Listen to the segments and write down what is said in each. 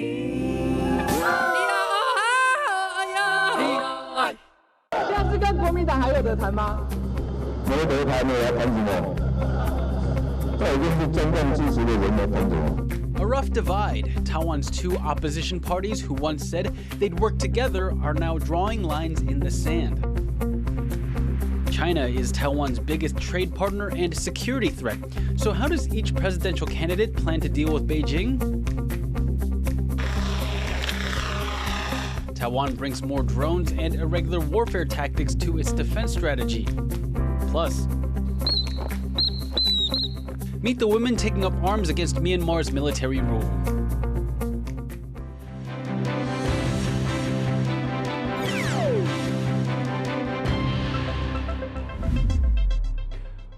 A rough divide. Taiwan's two opposition parties who once said they'd work together are now drawing lines in the sand. China is Taiwan's biggest trade partner and security threat. So how does each presidential candidate plan to deal with Beijing? Taiwan brings more drones and irregular warfare tactics to its defense strategy. Plus, meet the women taking up arms against Myanmar's military rule.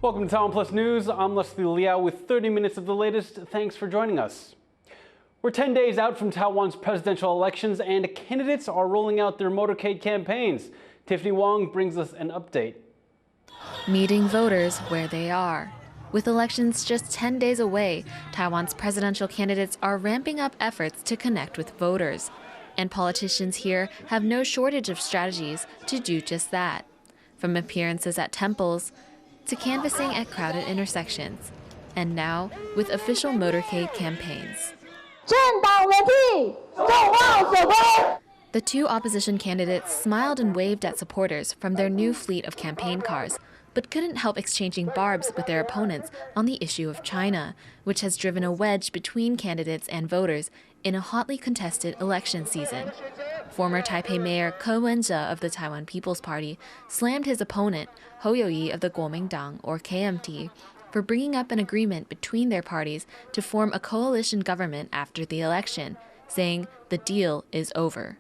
Welcome to TaiwanPlus News. I'm Leslie Liao with 30 minutes of the latest. Thanks for joining us. We're 10 days out from Taiwan's presidential elections, and candidates are rolling out their motorcade campaigns. Tiffany Wong brings us an update. Meeting voters where they are. With elections just 10 days away, Taiwan's presidential candidates are ramping up efforts to connect with voters. And politicians here have no shortage of strategies to do just that. From appearances at temples to canvassing at crowded intersections. And now, with official motorcade campaigns. The two opposition candidates smiled and waved at supporters from their new fleet of campaign cars, but couldn't help exchanging barbs with their opponents on the issue of China, which has driven a wedge between candidates and voters in a hotly contested election season. Former Taipei Mayor Ko Wen-je of the Taiwan People's Party slammed his opponent, Hou You-yi of the Kuomintang, or KMT, for bringing up an agreement between their parties to form a coalition government after the election, saying the deal is over.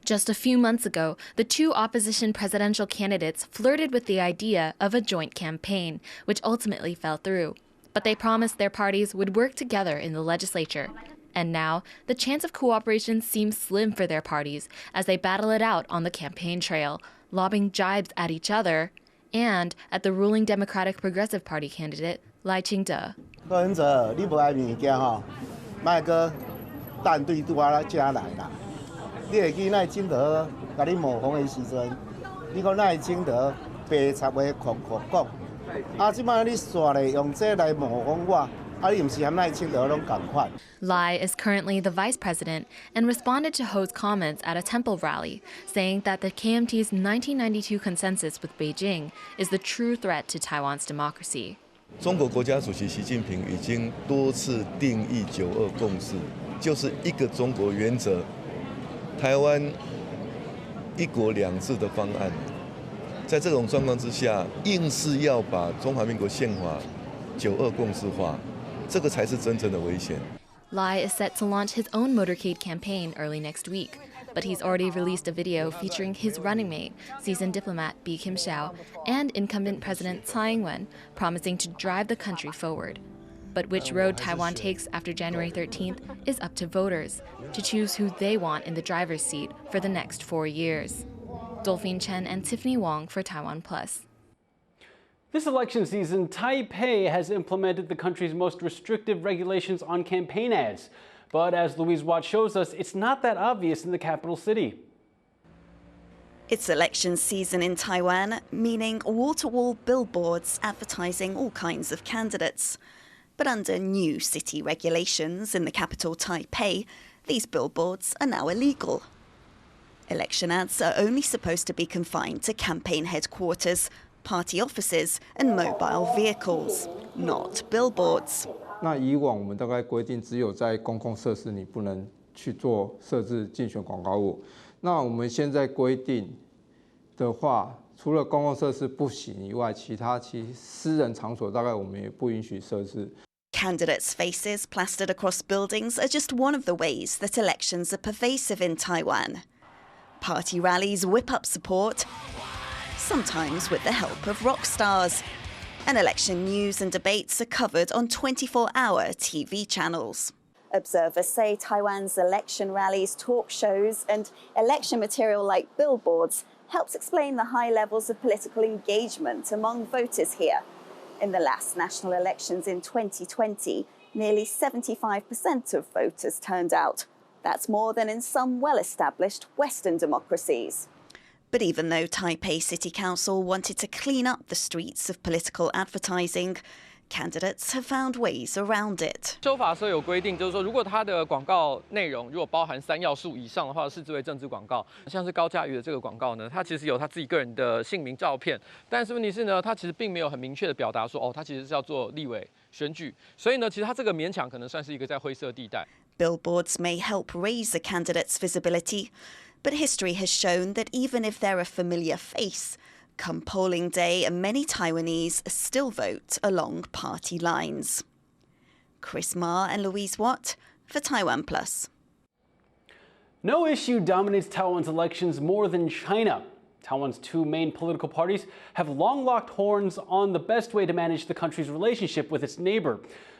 Just a few months ago, the two opposition presidential candidates flirted with the idea of a joint campaign, which ultimately fell through. But they promised their parties would work together in the legislature. And now, the chance of cooperation seems slim for their parties as they battle it out on the campaign trail, lobbing jibes at each other and at the ruling Democratic Progressive Party candidate, Lai Ching-te. Lai is currently the vice president and responded to Ho's comments at a temple rally, saying that the KMT's 1992 consensus with Beijing is the true threat to Taiwan's democracy. 中国国家主席习近平已经多次定义9·2共识，就是一个中国原则，台湾一国两制的方案。在这种状况之下，硬是要把中华民国宪法9·2共识化，这个才是真正的危险。Lai is set to launch his own motorcade campaign early next week, but he's already released a video featuring his running mate, seasoned diplomat Bi Kim-hsiao, and incumbent President Tsai Ing-wen, promising to drive the country forward. But which road Taiwan takes after January 13th is up to voters to choose who they want in the driver's seat for the next 4 years. Dolphine Chen and Tiffany Wong for TaiwanPlus. This election season, Taipei has implemented the country's most restrictive regulations on campaign ads. But as Louise Watt shows us, it's not that obvious in the capital city. It's election season in Taiwan, meaning wall-to-wall billboards advertising all kinds of candidates. But under new city regulations in the capital Taipei, these billboards are now illegal. Election ads are only supposed to be confined to campaign headquarters, party offices and mobile vehicles, not billboards. 那以往我们大概规定只有在公共设施你不能去做设置竞选广告物。那我们现在规定的话，除了公共设施不行以外，其私人场所大概我们也不允许设置。 Candidates' faces plastered across buildings are just one of the ways that elections are pervasive in Taiwan. Party rallies whip up support, sometimes with the help of rock stars. And election news and debates are covered on 24-hour TV channels. Observers say Taiwan's election rallies, talk shows and election material like billboards helps explain the high levels of political engagement among voters here. In the last national elections in 2020, nearly 75% of voters turned out. That's more than in some well-established Western democracies. But even though Taipei City Council wanted to clean up the streets of political advertising, candidates have found ways around it. 修法是有规定，就是说，如果它的广告内容如果包含3要素以上的话，视之为政治广告。像是高嘉瑜的这个广告呢，它其实有他自己个人的姓名、照片，但是问题是呢，它其实并没有很明确的表达说，哦，它其实是要做立委选举，所以呢，其实它这个勉强可能算是一个在灰色地带。Billboards may help raise a candidate's visibility, but history has shown that even if they're a familiar face, come polling day, many Taiwanese still vote along party lines. Chris Ma and Louise Watt for TaiwanPlus. No issue dominates Taiwan's elections more than China. Taiwan's two main political parties have long locked horns on the best way to manage the country's relationship with its neighbor.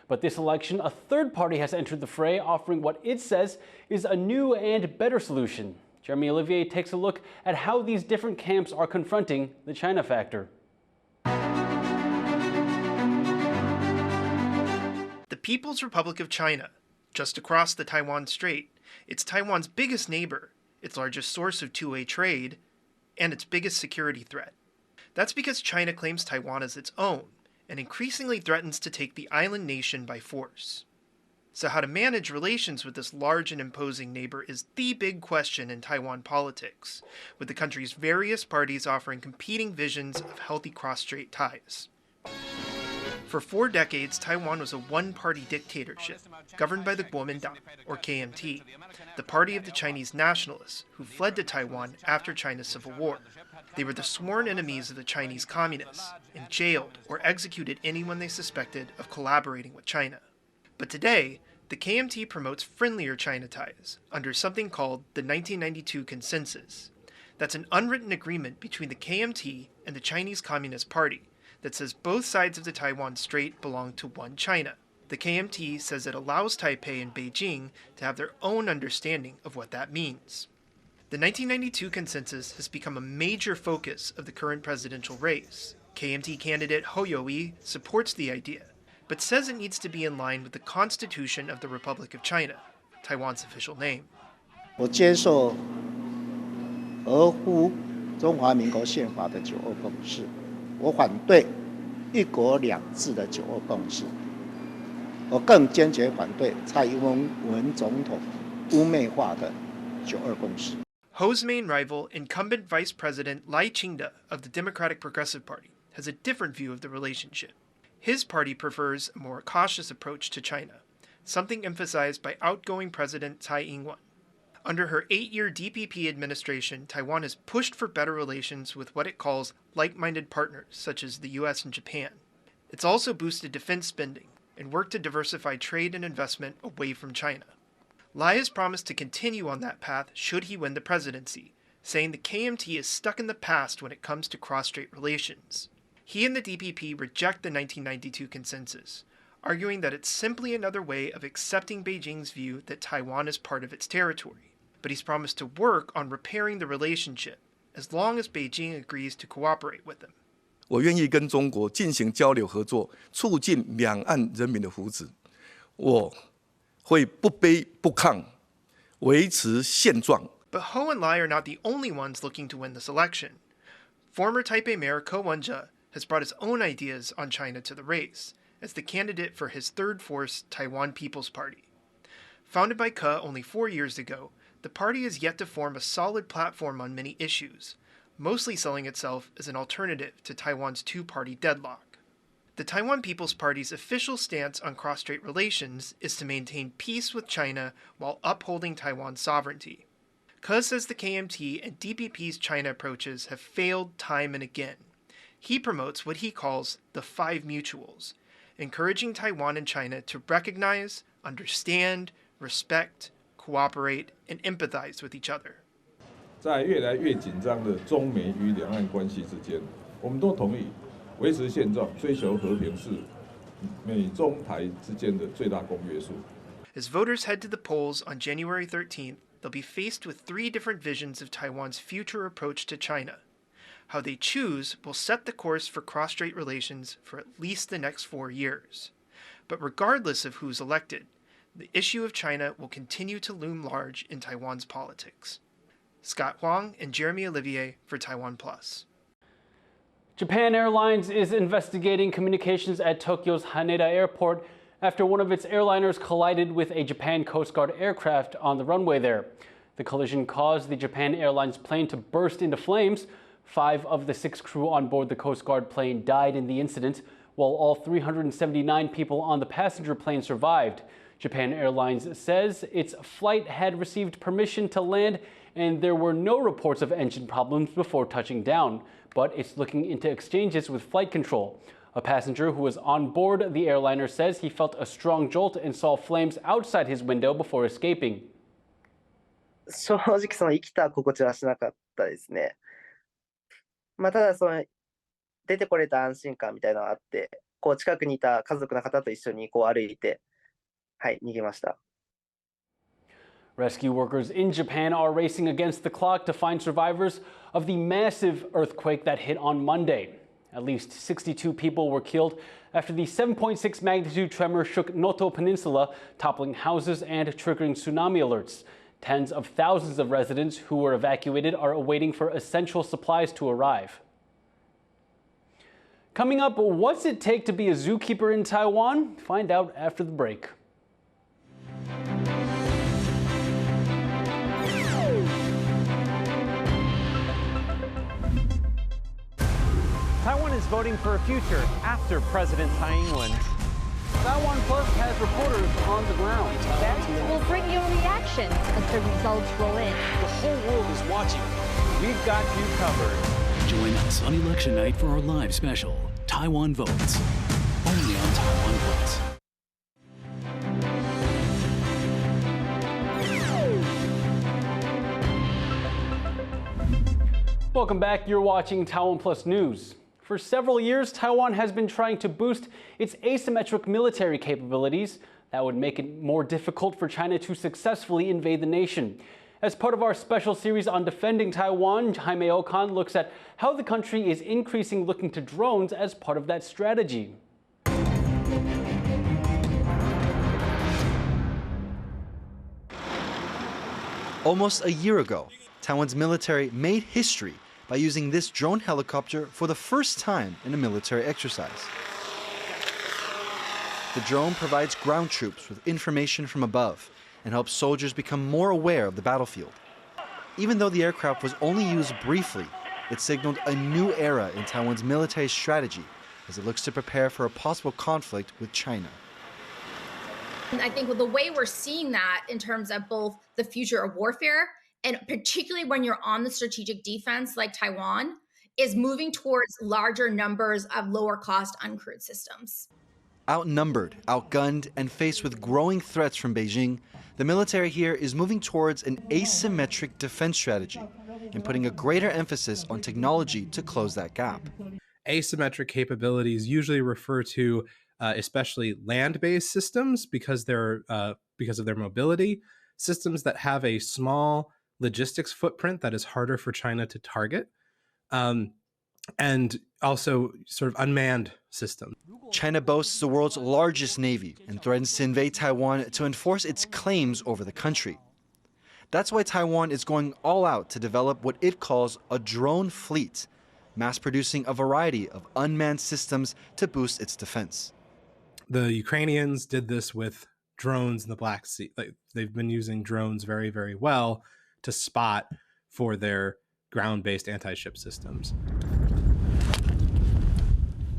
But this election, a third party has entered the fray, offering what it says is a new and better solution. Jeremy Olivier takes a look at how these different camps are confronting the China factor. The People's Republic of China, just across the Taiwan Strait, it's Taiwan's biggest neighbor, its largest source of two-way trade, and its biggest security threat. That's because China claims Taiwan as its own, and increasingly threatens to take the island nation by force. So how to manage relations with this large and imposing neighbor is the big question in Taiwan politics, with the country's various parties offering competing visions of healthy cross-strait ties. For 4 decades, Taiwan was a one-party dictatorship, governed by the Kuomintang, or KMT, the party of the Chinese nationalists who fled to Taiwan after China's Civil War. They were the sworn enemies of the Chinese communists, and jailed or executed anyone they suspected of collaborating with China. But today, the KMT promotes friendlier China ties under something called the 1992 Consensus. That's an unwritten agreement between the KMT and the Chinese Communist Party that says both sides of the Taiwan Strait belong to one China. The KMT says it allows Taipei and Beijing to have their own understanding of what that means. The 1992 Consensus has become a major focus of the current presidential race. KMT candidate Hou You-yi supports the idea, but says it needs to be in line with the Constitution of the Republic of China, Taiwan's official name. 我接受合乎中华民国宪法的9·2共识，我反对一国两制的9·2共识，我更坚决反对蔡英文总统污蔑化的9·2共识。 Hou's main rival, incumbent Vice President Lai Ching-te of the Democratic Progressive Party, has a different view of the relationship. His party prefers a more cautious approach to China, something emphasized by outgoing President Tsai Ing-wen. Under her 8-year DPP administration, Taiwan has pushed for better relations with what it calls like-minded partners, such as the US and Japan. It's also boosted defense spending and worked to diversify trade and investment away from China. Lai has promised to continue on that path should he win the presidency, saying the KMT is stuck in the past when it comes to cross-strait relations. He and the DPP reject the 1992 Consensus, arguing that it's simply another way of accepting Beijing's view that Taiwan is part of its territory. But he's promised to work on repairing the relationship, as long as Beijing agrees to cooperate with him. 我愿意跟中国进行交流合作，促进两岸人民的福祉。我会不卑不亢，维持现状。 But Hou and Lai are not the only ones looking to win this election. Former Taipei Mayor Ko Wen-je has brought his own ideas on China to the race, as the candidate for his third force Taiwan People's Party. Founded by Ke only 4 years ago, the party has yet to form a solid platform on many issues, mostly selling itself as an alternative to Taiwan's two-party deadlock. The Taiwan People's Party's official stance on cross-strait relations is to maintain peace with China while upholding Taiwan's sovereignty. Ke says the KMT and DPP's China approaches have failed time and again. He promotes what he calls the 5 mutuals, encouraging Taiwan and China to recognize, understand, respect, cooperate, and empathize with each other. 在越来越紧张的中美与两岸关系之间，我们都同意维持现状、追求和平是美中台之间的最大公约数。 As voters head to the polls on January 13th, they'll be faced with three different visions of Taiwan's future approach to China. How they choose will set the course for cross-strait relations for at least the next 4 years. But regardless of who's elected, the issue of China will continue to loom large in Taiwan's politics. Scott Huang and Jeremy Olivier for TaiwanPlus. Japan Airlines is investigating communications at Tokyo's Haneda Airport after one of its airliners collided with a Japan Coast Guard aircraft on the runway there. The collision caused the Japan Airlines plane to burst into flames. 5 of the 6 crew on board the Coast Guard plane died in the incident, while all 379 people on the passenger plane survived. Japan Airlines says its flight had received permission to land and there were no reports of engine problems before touching down, but it's looking into exchanges with flight control. A passenger who was on board the airliner says he felt a strong jolt and saw flames outside his window before escaping. 正直その生きた心地はしなかったですね。ただその出てこれた安心感みたいなのがあって、こう近くにいた家族の方と一緒にこう歩いて、逃げました。Rescue workers in Japan are racing against the clock to find survivors of the massive earthquake that hit on Monday. At least 62 people were killed after the 7.6 magnitude tremor shook Noto Peninsula, toppling houses and triggering tsunami alerts. Tens of thousands of residents who were evacuated are awaiting for essential supplies to arrive. Coming up, what's it take to be a zookeeper in Taiwan? Find out after the break. Taiwan is voting for a future after President Tsai Ing-wen. TaiwanPlus has reporters on the ground. We'll bring you a reaction as the results roll in. The whole world is watching. We've got you covered. Join us on election night for our live special, Taiwan Votes, only on TaiwanPlus. Welcome back. You're watching TaiwanPlus News. For several years, Taiwan has been trying to boost its asymmetric military capabilities. That would make it more difficult for China to successfully invade the nation. As part of our special series on defending Taiwan, Jaime Okan looks at how the country is increasingly looking to drones as part of that strategy. Almost a year ago, Taiwan's military made history by using this drone helicopter for the first time in a military exercise. The drone provides ground troops with information from above and helps soldiers become more aware of the battlefield. Even though the aircraft was only used briefly, it signaled a new era in Taiwan's military strategy as it looks to prepare for a possible conflict with China. I think the way we're seeing that in terms of both the future of warfare, and particularly when you're on the strategic defense like Taiwan, is moving towards larger numbers of lower cost uncrewed systems. Outnumbered, outgunned, and faced with growing threats from Beijing, the military here is moving towards an asymmetric defense strategy and putting a greater emphasis on technology to close that gap. Asymmetric capabilities usually refer to especially land-based systems because of their mobility, systems that have a small logistics footprint that is harder for China to target, and also sort of unmanned systems. China boasts the world's largest navy and threatens to invade Taiwan to enforce its claims over the country. That's why Taiwan is going all out to develop what it calls a drone fleet, mass producing a variety of unmanned systems to boost its defense. The Ukrainians did this with drones in the Black Sea. They've been using drones very, very well to spot for their ground-based anti-ship systems.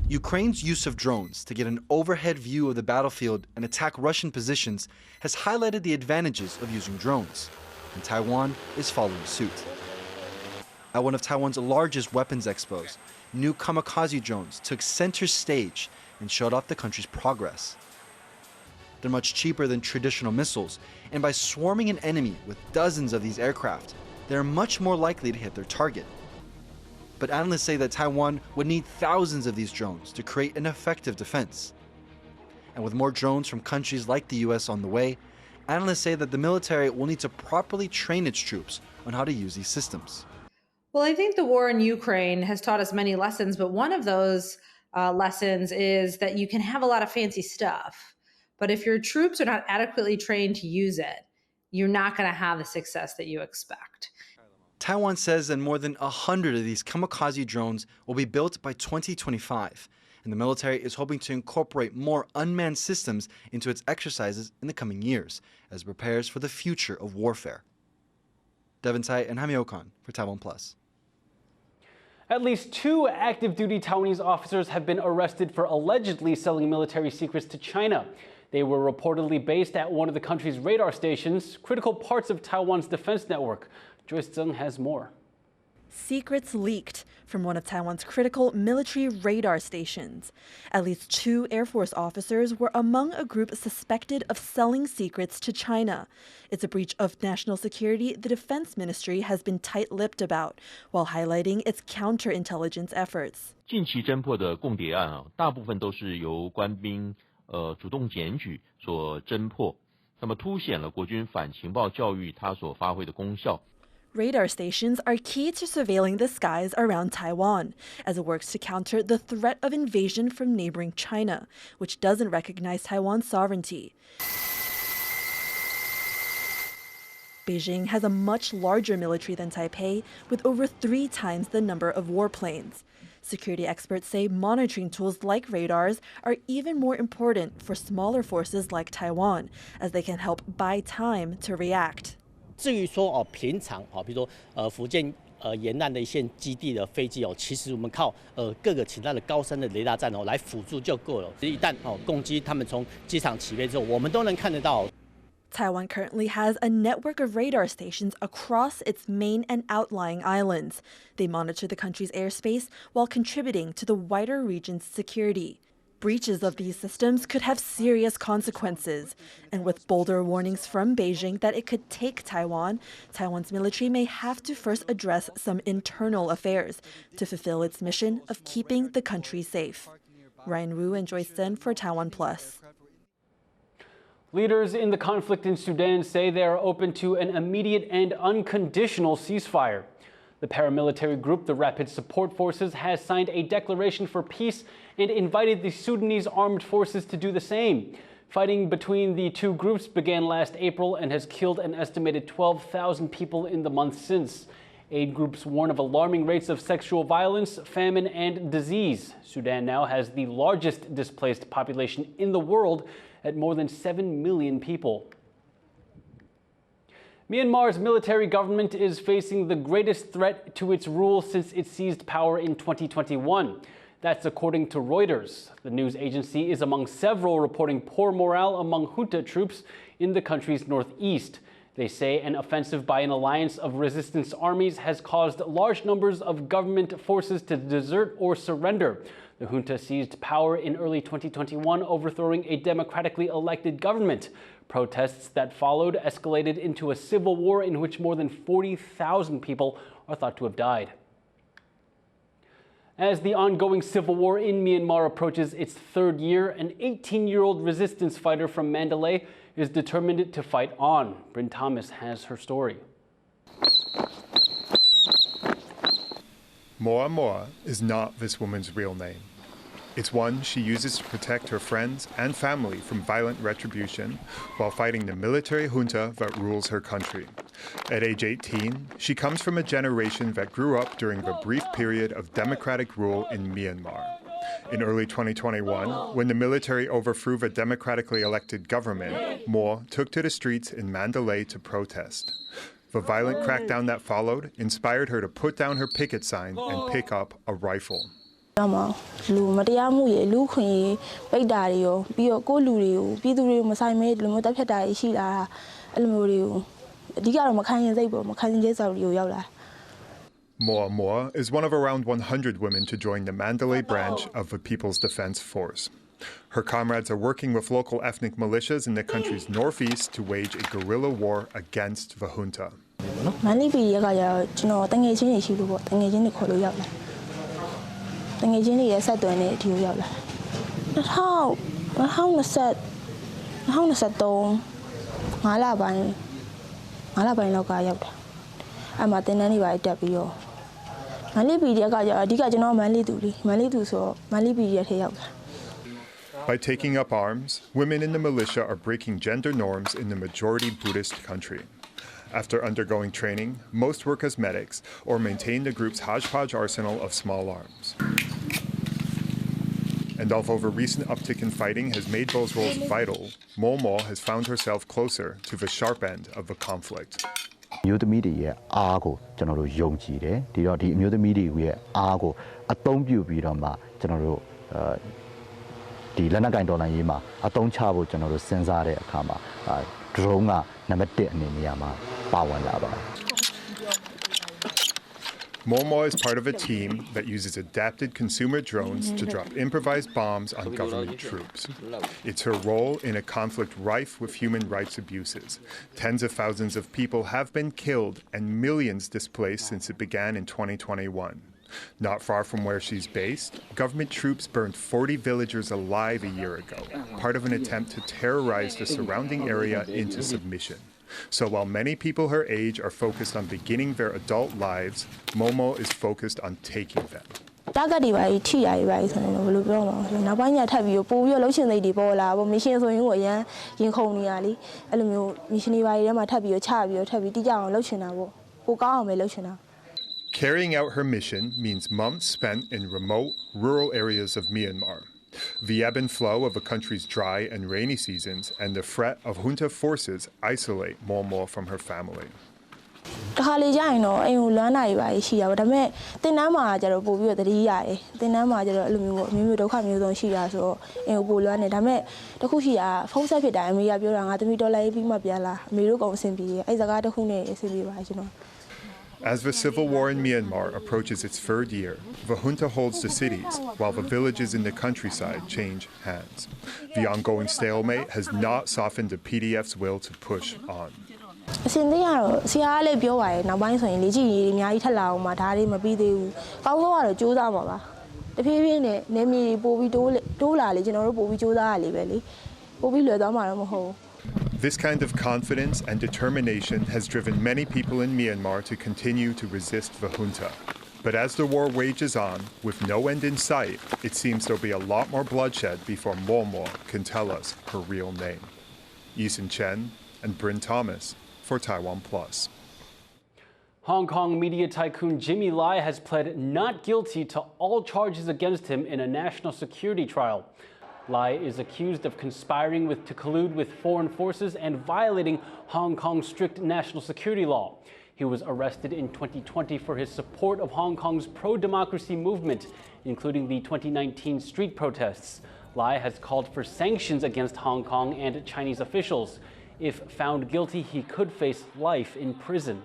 Ukraine's use of drones to get an overhead view of the battlefield and attack Russian positions has highlighted the advantages of using drones, and Taiwan is following suit. At one of Taiwan's largest weapons expos, new kamikaze drones took center stage and showed off the country's progress. They're much cheaper than traditional missiles, and by swarming an enemy with dozens of these aircraft, they're much more likely to hit their target. But analysts say that Taiwan would need thousands of these drones to create an effective defense. And with more drones from countries like the US on the way, analysts say that the military will need to properly train its troops on how to use these systems. Well, I think the war in Ukraine has taught us many lessons, but one of those lessons is that you can have a lot of fancy stuff, but if your troops are not adequately trained to use it, you're not going to have the success that you expect. Taiwan says that more than 100 of these kamikaze drones will be built by 2025, and the military is hoping to incorporate more unmanned systems into its exercises in the coming years as it prepares for the future of warfare. Devin Tai and Jaime Okan for TaiwanPlus. At least 2 active-duty Taiwanese officers have been arrested for allegedly selling military secrets to China. They were reportedly based at one of the country's radar stations, critical parts of Taiwan's defense network. Joyce Zeng has more. Secrets leaked from one of Taiwan's critical military radar stations. At least 2 Air Force officers were among a group suspected of selling secrets to China. It's a breach of national security the Defense Ministry has been tight-lipped about, while highlighting its counterintelligence efforts. 近期侦破的共谍案大部分都是由官兵主动检举所侦破，那么凸显了国军反情报教育它所发挥的功效。 Radar stations are key to surveilling the skies around Taiwan, as it works to counter the threat of invasion from neighboring China, which doesn't recognize Taiwan's sovereignty. Beijing has a much larger military than Taipei, with over 3 times the number of warplanes. Security experts say monitoring tools like radars are even more important for smaller forces like Taiwan, as they can help buy time to react. 至于说平常比如说福建沿岸的一线基地的飞机其实我们靠各个其他的高山的雷达站来辅助就够了。一旦攻击他们从机场起飞之后，我们都能看得到。 Taiwan currently has a network of radar stations across its main and outlying islands. They monitor the country's airspace while contributing to the wider region's security. Breaches of these systems could have serious consequences. And with bolder warnings from Beijing that it could take Taiwan, Taiwan's military may have to first address some internal affairs to fulfill its mission of keeping the country safe. Ryan Wu and Joyce Zhen for TaiwanPlus. Leaders in the conflict in Sudan say they are open to an immediate and unconditional ceasefire. The paramilitary group, the Rapid Support Forces, has signed a declaration for peace and invited the Sudanese armed forces to do the same. Fighting between the 2 groups began last April and has killed an estimated 12,000 people in the months since. Aid groups warn of alarming rates of sexual violence, famine, and disease. Sudan now has the largest displaced population in the world at more than 7 million people. Myanmar's military government is facing the greatest threat to its rule since it seized power in 2021. That's according to Reuters. The news agency is among several reporting poor morale among junta troops in the country's northeast. They say an offensive by an alliance of resistance armies has caused large numbers of government forces to desert or surrender. The junta seized power in early 2021, overthrowing a democratically elected government. Protests that followed escalated into a civil war in which more than 40,000 people are thought to have died. As the ongoing civil war in Myanmar approaches its 3rd year, an 18-year-old resistance fighter from Mandalay is determined to fight on. Bryn Thomas has her story. Moa Moa is not this woman's real name. It's one she uses to protect her friends and family from violent retribution while fighting the military junta that rules her country. At age 18, she comes from a generation that grew up during the brief period of democratic rule in Myanmar. In early 2021, when the military overthrew the democratically elected government, Moa took to the streets in Mandalay to protest. The violent crackdown that followed inspired her to put down her picket sign and pick up a rifle. Moa Moa is one of around 100 women to join the Mandalay branch of the People's Defense Force. Her comrades are working with local ethnic militias in the country's northeast to wage a guerrilla war against the junta. 9လပိုင်းလောက်ကရောက်တာအဲ့မှာတင်တန်းတွေပါတက်ပြီးတော့မန္တလေး PDF ကကြအဓိကကျွန်တော်မန္တလေးသူလေမန္တလေးသူဆိုတော့မန္တလေး PDF ထဲရောက်တာ By taking up arms, women in the militia are breaking gender norms in the majority Buddhist country. After undergoing training, most work as medics or maintain the group's hodgepodge arsenal of small arms. And although a recent uptick in fighting has made those roles vital, Momo has found herself closer to the sharp end of the conflict. မျိုးသမီးတွေရဲ့အားကိုကျွန်တော်တို့ယုံကြည်တယ်ဒီတော့ဒီအမျိုးသမီးတွေရဲ့အားကိုအသုံးပြုပြီးတော့မှကျွန်တော်တို့ဒီလက်နက်ကင်ဒေါ်လာရေးမှာအသုံးချဖို့ကျွန်တော်တို့စဉ်းစားတဲ့အခါမှာ drone ကနံပါတ်1အနေနဲ့မှာပါဝင်လာပါတယ် Momo is part of a team that uses adapted consumer drones to drop improvised bombs on government troops. It's her role in a conflict rife with human rights abuses. Tens of thousands of people have been killed and millions displaced since it began in 2021. Not far from where she's based, government troops burned 40 villagers alive a year ago, part of an attempt to terrorize the surrounding area into submission. So while many people her age are focused on beginning their adult lives, Momo is focused on taking them. တာဂတ်တွေပါထိရပါဆိုရင်ဘယ်လိုပြောမလဲနောက်ပိုင်းညထပ်ပြီးပို့ပြီးလှုပ်ရှင်စိတ်တွေပေါ်လာပေါ့မရှင်ဆိုရင်ကိုအရန်ရင်ခုန်နေရလေအဲ့လိုမျိုးမရှင်တွေပါထဲမှာထပ်ပြီးချပြီးထပ်ပြီးတိကျအောင်လှုပ်ရှင်တာပေါ့ပိုကောင်းအောင်ပဲလှုပ်ရှင်တာ Carrying out her mission means months spent in remote, rural areas of Myanmar. The ebb and flow of a country's dry and rainy seasons and the threat of junta forces isolate Momo from her family. တခါလေကြာရင်တော့အိမ်ကိုလွမ်းနိုင်ပါရှိရပါဒါပေမဲ့တင်တန်းမှာကျတော့ပို့ပြီးတော့တတိရတယ်တင်တန်းမှာကျတော့အဲ့လိုမျိုးပေါ့မျိုးဒုက္ခမျိုးစုံရှိရဆိုတော့အိမ်ကိုပို့လွမ်းနေဒါပေမဲ့တခုရှိရဖုန်းဆက်ဖြစ်တာအမေကပြောတာငါသမီးဒေါ်လာရေးပြီးမှပြန်လာအမေတို့ကုန်အဆင်ပြေအဲ့စကားတစ်ခုနဲ့အဆင်ပြေပါကျွန်တော် As the civil war in Myanmar approaches its third year, the junta holds the cities, while the villages in the countryside change hands. The ongoing stalemate has not softened the PDF's will to push on. အစင်သေးရတော့ဆရာကလည်းပြောပါရဲ့နောက်ပိုင်းဆိုရင်လေ့ကျင့်ရေးအများကြီးထပ်လာအောင်မှာဒါတွေမပြီးသေးဘူး။ကောင်းဆုံးကတော့စူးစမ်းပါပါ။တဖြည်းဖြည်းနဲ့နေမြေပို့ပြီးတိုးလာလေကျွန်တော်တို့ပို့ပြီးစူးစမ်းရလေပဲလေ။ပို့ပြီးလွယ်သွားမှာတော့မဟုတ်ဘူး။ This kind of confidence and determination has driven many people in Myanmar to continue to resist the junta. But as the war wages on, with no end in sight, it seems there'll be a lot more bloodshed before Momo can tell us her real name. Yisun Chen and Bryn Thomas for TaiwanPlus. Hong Kong media tycoon Jimmy Lai has pled not guilty to all charges against him in a national security trial. Lai is accused of conspiring to collude with foreign forces and violating Hong Kong's strict national security law. He was arrested in 2020 for his support of Hong Kong's pro-democracy movement, including the 2019 street protests. Lai has called for sanctions against Hong Kong and Chinese officials. If found guilty, he could face life in prison.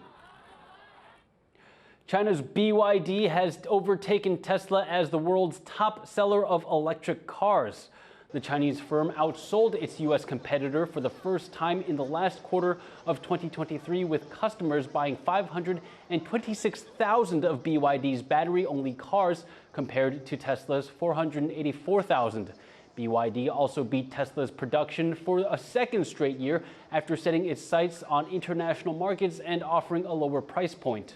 China's BYD has overtaken Tesla as the world's top seller of electric cars. The Chinese firm outsold its U.S. competitor for the first time in the last quarter of 2023, with customers buying 526,000 of BYD's battery-only cars compared to Tesla's 484,000. BYD also beat Tesla's production for a second straight year after setting its sights on international markets and offering a lower price point.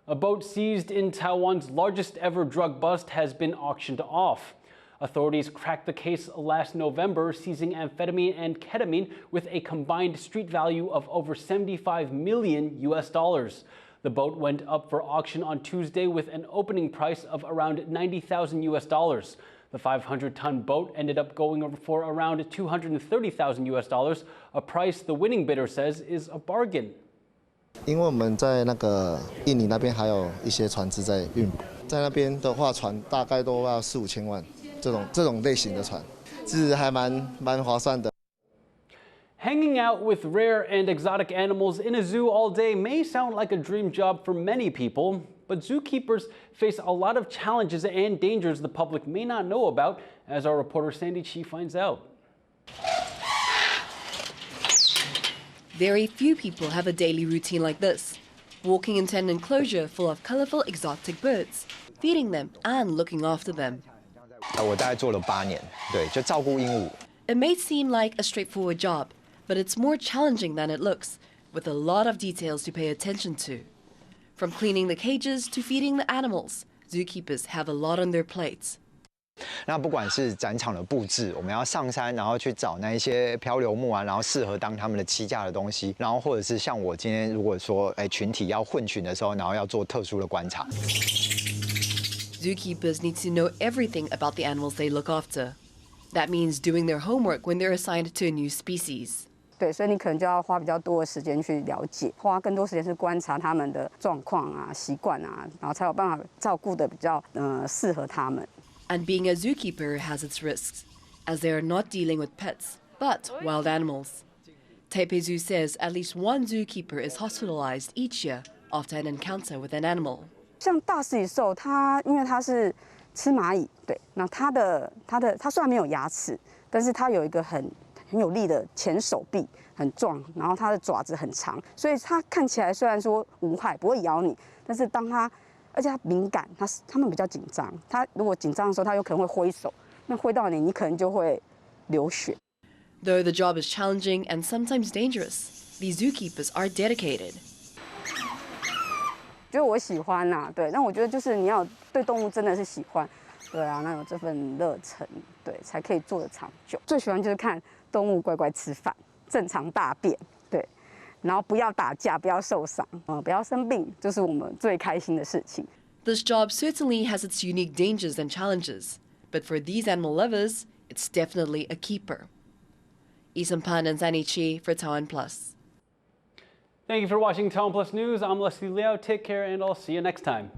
A boat seized in Taiwan's largest ever drug bust has been auctioned off. Authorities cracked the case last November, seizing amphetamine and ketamine with a combined street value of over $75 million. The boat went up for auction on Tuesday with an opening price of around $90,000. The 500-ton boat ended up going for around $230,000, a price the winning bidder says is a bargain. 因为我们在那个印尼那边还有一些船只在运，在那边的话，船大概都要4、5千万，这种类型的船，是还蛮划算的。 Hanging out with rare and exotic animals in a zoo all day may sound like a dream job for many people, but zookeepers face a lot of challenges and dangers the public may not know about, as our reporter Sandy Chi finds out. Very few people have a daily routine like this, walking into an enclosure full of colorful exotic birds, feeding them and looking after them. 我大概做了8年，对，就照顾鹦鹉。 It may seem like a straightforward job, But it's more challenging than it looks, with a lot of details to pay attention to. From cleaning the cages to feeding the animals, zookeepers have a lot on their plates. 那不管是展场的布置，我们要上山，然后去找那一些漂流木啊，然后适合当他们的栖架的东西，然后或者是像我今天如果说群体要混群的时候，然后要做特殊的观察。Zookeepers need to know everything about the animals they look after. That means doing their homework when they're assigned to a new species. 对，所以你可能就要花比较多的时间去了解，花更多时间去观察他们的状况啊、习惯啊，然后才有办法照顾的比较适合他们。And being a zookeeper has its risks, as they are not dealing with pets, but wild animals. Taipei Zoo says at least one zookeeper is hospitalized each year after an encounter with an animal. 像大食蚁兽，因为它是吃蚂蚁，对，那它虽然没有牙齿，但是它有一个很有力的前手臂，很壮，然后它的爪子很长，所以它看起来虽然说无害，不会咬你，但是而且它敏感，它们比较紧张。它如果紧张的时候，它有可能会挥手，那挥到你，你可能就会流血。Though the job is challenging and sometimes dangerous, these zookeepers are dedicated. 觉得我喜欢呐，对，那我觉得就是你要对动物真的是喜欢，对啊，那有这份热忱，对，才可以做得长久。最喜欢就是看动物乖乖吃饭，正常大便，对。然后不要打架，不要受伤，不要生病，就是我们最开心的事情。This job certainly has its unique dangers and challenges, but for these animal lovers, it's definitely a keeper. Isampan and Zani Chi for TaiwanPlus. Thank you for watching TaiwanPlus News. I'm Leslie Liao. Take care, and I'll see you next time.